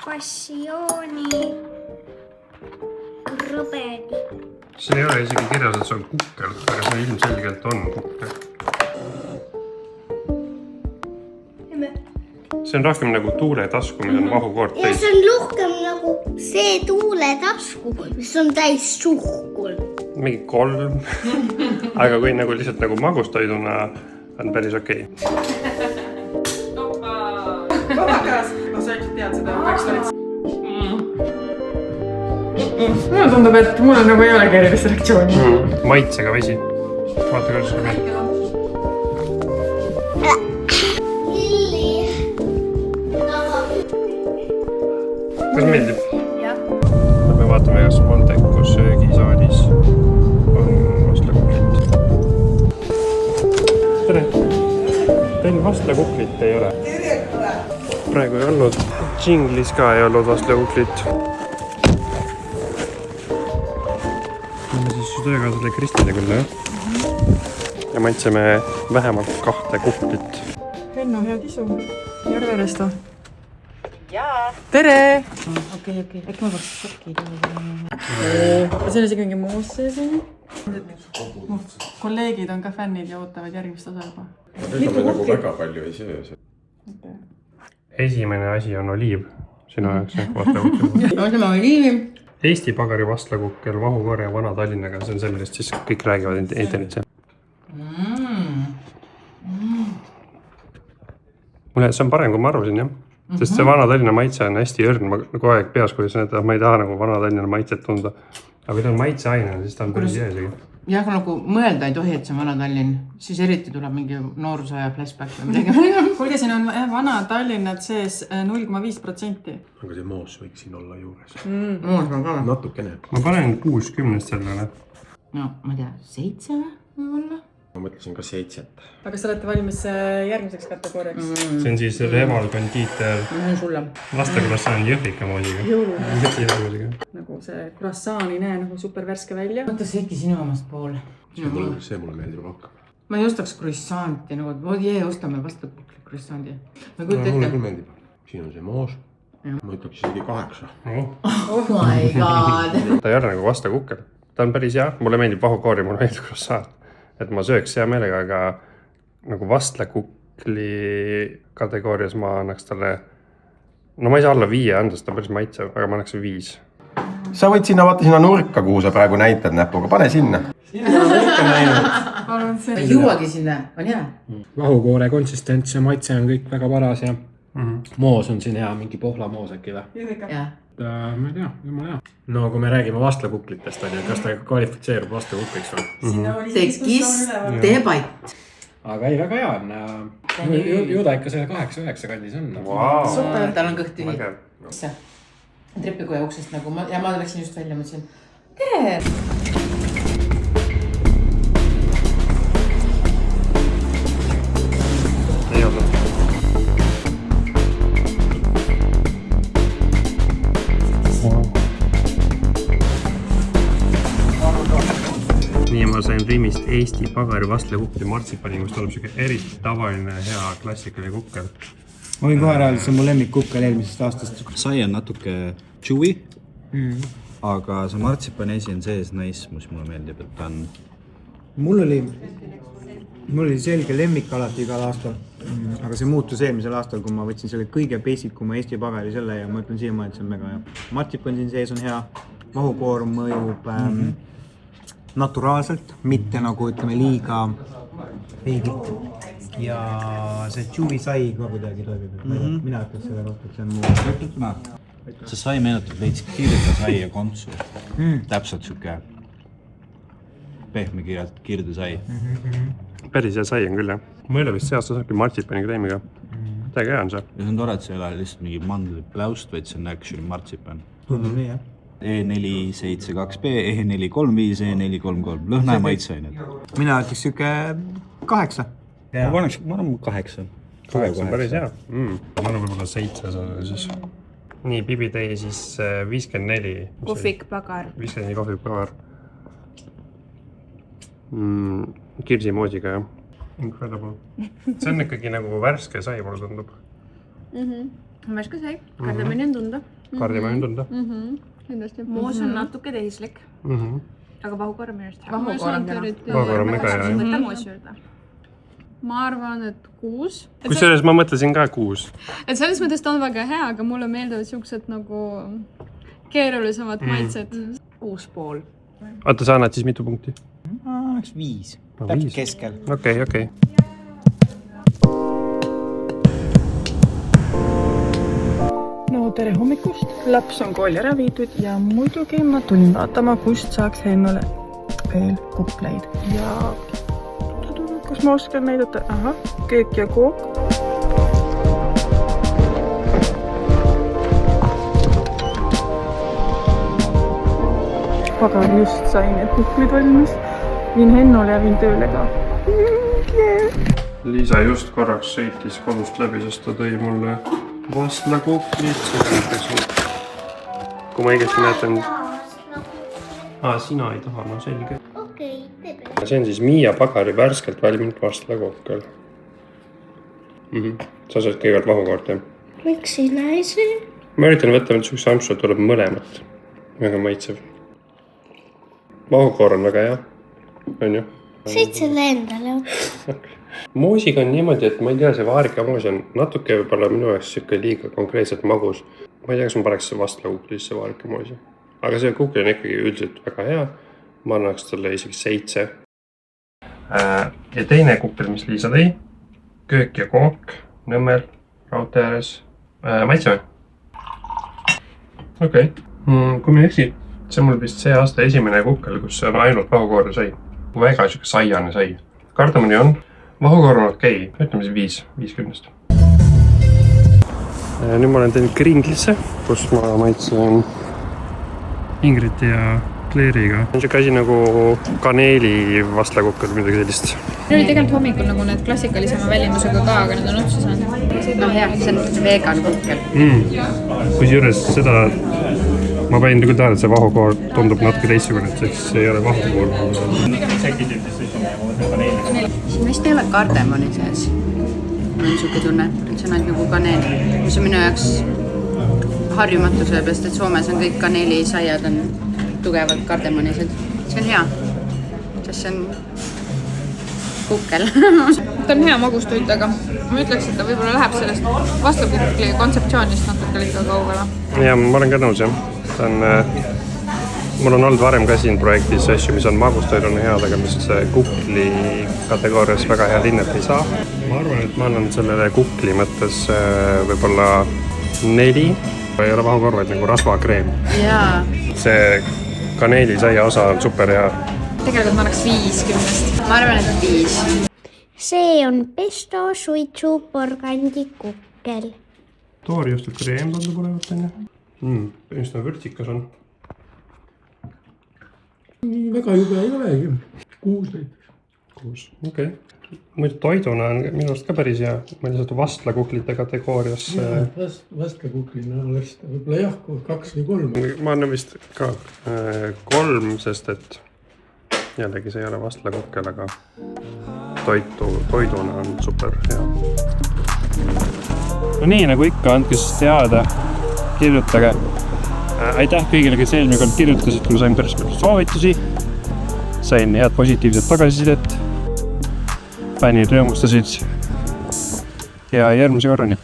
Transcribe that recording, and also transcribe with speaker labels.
Speaker 1: passiooni krõbedi.
Speaker 2: Siin ei ole isegi kirjas, et see on kukkel, aga see ilmselgelt on kukkel. See on rohkem nagu tuuletasku, mis on vahukoort
Speaker 1: Ja
Speaker 2: täis.
Speaker 1: see on rohkem nagu see tuuletasku, mis on täis suhkul.
Speaker 2: Mingi 3. Aga kui nagu lihtsalt nagu magustoiduna on päris okei.
Speaker 3: Vabakas! No sa äkki tead seda, miks ta mulle tundub, et mul on nagu ei olegi erilist reaktsiooni.
Speaker 2: Maitsega vesi. Vaata kuidas see meeldib. Kas meeldib?
Speaker 1: Jah.
Speaker 2: Me vaatame, kas Montecos söögisaalis on vastlakuklit. Tere! Teil vastlakuklit ei ole? Praegu ei olnud. Džinglis ka ei olnud vastlakuklit. Me siis töökaasale Kristile küll, jah? Ja maitseme vähemalt 2 kuklit.
Speaker 3: Henno, hea kisu. Järveresto. Jaa. Tere! Okei. Äkki ma peaks sokki teha. See on isegi mingi moos sees. Kolleegid on ka fännid ja ootavad järgmist osa juba.
Speaker 4: Nüüd on nagu väga palju ei söö.
Speaker 2: Esimene asi on oliiv. Sinu jaoks vastlakukkel.
Speaker 3: Ootame oliivi.
Speaker 2: Eesti pagari vastlakukkel vahukorja Vana-Tallinnaga. See on see, millest siis kõik räägivad internetis. Mulle see on parem, kui ma arvasin, jah. Sest see Vana-Tallinna maitse on hästi õrn. Ma kogu aeg peas, kuidas need, ma ei taha nagu Vana-Tallinna maitset tunda. Aga kui ta on maitseaine, siis ta on päris hea isegi.
Speaker 5: Jah, nagu mõelda ei tohi, et see on Vana-Tallinn. Siis eriti tuleb mingi noorusaja flashback või midagi.
Speaker 3: Kuulge, siin on Vana-Tallinnad sees 0,5%.
Speaker 4: Aga see moos võiks siin olla juures.
Speaker 5: Moos on ka.
Speaker 4: Natukene.
Speaker 2: Ma panen 6-10 sellele.
Speaker 5: No, ma ei tea, 7 võib-olla?
Speaker 4: Ma mõtlesin ka 7.
Speaker 3: Aga sa olete valmis järgmiseks kategooriaks?
Speaker 2: See on siis Reval kondiiter
Speaker 5: Sulle.
Speaker 2: lastekrossaan jõhvika moodiga.
Speaker 3: Jõulu. Nagu see croissant ei näe nagu super värske välja.
Speaker 5: Võta see äkki sinu omast poole.
Speaker 4: See mulle meeldib rohkem.
Speaker 5: Ma ei ostaks croissanti, nagu ostame vastu croissanti. Ma
Speaker 4: Mulle
Speaker 5: kujuta ette.
Speaker 4: küll meeldib. Siin on see moos. Ma ütleks isegi 8.
Speaker 5: Oh my god.
Speaker 2: Ta ei ole nagu vastlakukkel. Ta on päris hea. Mulle meeldib vahukoori, mulle meeldib croissant. Et ma sööks hea meelega, aga nagu vastlakukli kategoorias ma annaks talle... No ma ei saa alla 5 anda, sest ta on päris maitsev, aga ma annaks 5.
Speaker 4: Sa võid sinna vaata sinna nurka, kuhu sa praegu näitad näpuga. Pane sinna.
Speaker 5: Ei juuagi sinna, on hea?
Speaker 6: Vahukoore konsistents ja maitse on kõik väga paras ja moos on siin hea, mingi pohlamoos äkki või?
Speaker 5: Jah.
Speaker 6: Ma ei tea, jumala hea. No kui me räägime vastlakuklitest, kas ta kvalifitseerub vastlakukliks või?
Speaker 5: Tekkis debatt.
Speaker 6: Aga ei, väga hea on. Ju ta ikka selle 8-9 kandis on.
Speaker 2: Wow.
Speaker 5: Super, tal on kõht tühi.
Speaker 2: Väga.
Speaker 5: Issa, trepikoja uksest nagu, ja ma läksin just välja, mõtlesin, tere!
Speaker 2: Ei olnud. Nii ma sain Rimist Eesti pagari vastlakukli martsipani, kus tuleb siuke eriti tavaline hea klassikaline kukkel.
Speaker 7: Ma võin kohe rääda, see on mu lemmikkukkel eelmisest aastast.
Speaker 8: Sai on natuke chewy, aga see martsipani esi on sees nice, mis mulle meeldib, et ta on...
Speaker 7: Mul oli selge lemmik alati igal aastal, aga see muutus eelmisel aastal, kui ma võtsin selle kõige basicuma Eesti pagari selle ja ma ütlen siiamaani, et see on mega hea. Martsipan siin sees on hea, vahukoor mõjub naturaalselt, mitte nagu ütleme liiga veigilt. Ja see chewy sai ka kuidagi toimib. Mina ütleks selle kohta, et see on muu.
Speaker 8: See sai meenutab veits kirde sai ja kontsu. Täpselt siuke pehme kirde sai.
Speaker 2: Päris hea sai on küll, jah. Ma ei ole vist see aasta saabki martsipani kreemiga. Täiega hea on see.
Speaker 8: Ja see on tore, et see ei ole lihtsalt mingi mandlipläust, vaid see on actually martsipan.
Speaker 7: Tundub nii, jah.
Speaker 8: E472B, E435, E433, lõhna ja maitseained.
Speaker 7: Mina ütleks siuke 8.
Speaker 8: Ma arvan 8.
Speaker 2: 8 on päris hea. Ma annan võib-olla 7 sellele siis. Nii, Bibitei siis 54.
Speaker 1: Kohvikpagar.
Speaker 2: 54 kohvikpagar. Kirsimoosiga, jah. Incredible. See on ikkagi nagu värske sai, mulle tundub.
Speaker 3: värske sai, kardemoni on tunda.
Speaker 2: Kardemoni on tunda.
Speaker 3: Moos on natuke tehislik. Aga vahukorv minu arust. Vahukorv on kena.
Speaker 2: Vahukorv on mega hea.
Speaker 3: Võtta moos juurde.
Speaker 9: Ma arvan, et 6.
Speaker 2: Kusjuures ma mõtlesin ka 6.
Speaker 9: Et selles mõttes ta on väga hea, aga mulle meeldivad siuksed nagu keerulisemad maitsed.
Speaker 5: 6,5.
Speaker 2: Oota, sa annad siis mitu punkti?
Speaker 7: Annaks 5. Täpselt keskel.
Speaker 2: Okei.
Speaker 3: No tere hommikust. Laps on kooli ära viidud ja muidugi ma tulin vaatama, kust saaks Hennule veel kukleid. Ja kas ma oskan näidata? Aha, köök ja kook. Pagan just sain need kuklid valmis. Viin Hennule ja viin tööle ka.
Speaker 2: Liisa just korraks sõitis kodust läbi, sest ta tõi mulle vastlakuklit. Kui ma õigesti näetan... sina ei taha, no selge.
Speaker 1: Okei, teeme.
Speaker 2: See on siis Miia Pagari värskelt valminud vastlakukkel. Sa saad kõigepealt vahukoort, jah?
Speaker 1: Miks sina ei see?
Speaker 2: Ma üritan võtta nüüd sukse ampsu, et tuleb mõlemat. Väga maitsev. Vahukoor on väga hea. On ju?
Speaker 1: Sõid selle endale otsa.
Speaker 2: Moosiga on niimoodi, et ma ei tea, see vaarikamoos on natuke võib-olla minu jaoks siuke liiga konkreetselt magus. Ma ei tea, kas ma paneks vastlakuklisse vaarikamoosi. Aga see kukli on ikkagi üldiselt väga hea. Ma annaks talle isegi 7. Ja teine kukkel, mis Liisa tõi. Köök ja kook, Nõmmel, raudtee ääres. Maitseme? Okei. Kui me eksid, see on mul vist see aasta esimene kukkel, kus on ainult vahukoor ja sai. Väga siuke saiane sai. Kardamoni on. Vahukoor on okei. Ütleme siis 5/10. Nüüd ma olen teinud kringlisse, kus ma maitsen Ingriti ja Claire'iga. On siuke asi nagu kaneeli vastlakukkel või midagi sellist.
Speaker 9: Need oli tegelikult hommikul nagu need klassikalisema välimusega ka, aga need on otsa saanud.
Speaker 5: No hea, see on vegan kukkel.
Speaker 2: Kusjuures seda ma panin küll tähele, et see vahukoor tundub natuke teistsugune, et see ei ole vahukoor.
Speaker 5: Siin vist ei ole kardemoni sees. Mul on siuke tunne, et see on ainult nagu kaneel. Mis on minu jaoks harjumatu sellepärast, et Soomes on kõik kaneelisaiad on tugevalt kardemonised. See on hea, sest see on kukkel.
Speaker 9: Ta on hea magustoit, aga ma ütleks, et ta võib-olla läheb sellest vastlakukli kontseptsioonist natuke liiga kaugele.
Speaker 2: Ja ma olen ka nõus, jah. Ta on, mul on olnud varem ka siin projektis asju, mis on magustoiduna head, aga mis kukli kategoorias väga hea linnet ei saa. Ma arvan, et ma annan sellele kukli mõttes võib-olla 4. Ei ole vahukoor, vaid nagu rasvakreem.
Speaker 5: Jaa.
Speaker 2: See kaneelisaia osa on super hea.
Speaker 9: Tegelikult ma annaks 5/10.
Speaker 5: Ma arvan, et 5.
Speaker 1: See on pesto suitsu porgandi kukkel.
Speaker 2: Toorjustud kreem tundub olevat, on ju? Just nagu vürtsikas on.
Speaker 6: Väga jube ei olegi. 6 näiteks.
Speaker 2: 6, okei. Muidu toiduna on minu arust ka päris hea. Ma lihtsalt vastlakuklite kategoorias.
Speaker 6: Vastlakuklina oleks ta võib-olla jah, 2 või 3.
Speaker 2: Ma annan vist ka 3, sest et jällegi see ei ole vastlakukkel, aga toiduna on super hea. No nii, nagu ikka, andke siis teada, kirjutage. Aitäh kõigile, kes eelmine kord kirjutasid, kui ma sain päris palju soovitusi. Sain head positiivset tagasisidet. Fännid rõõmustasid ja järgmise korrani.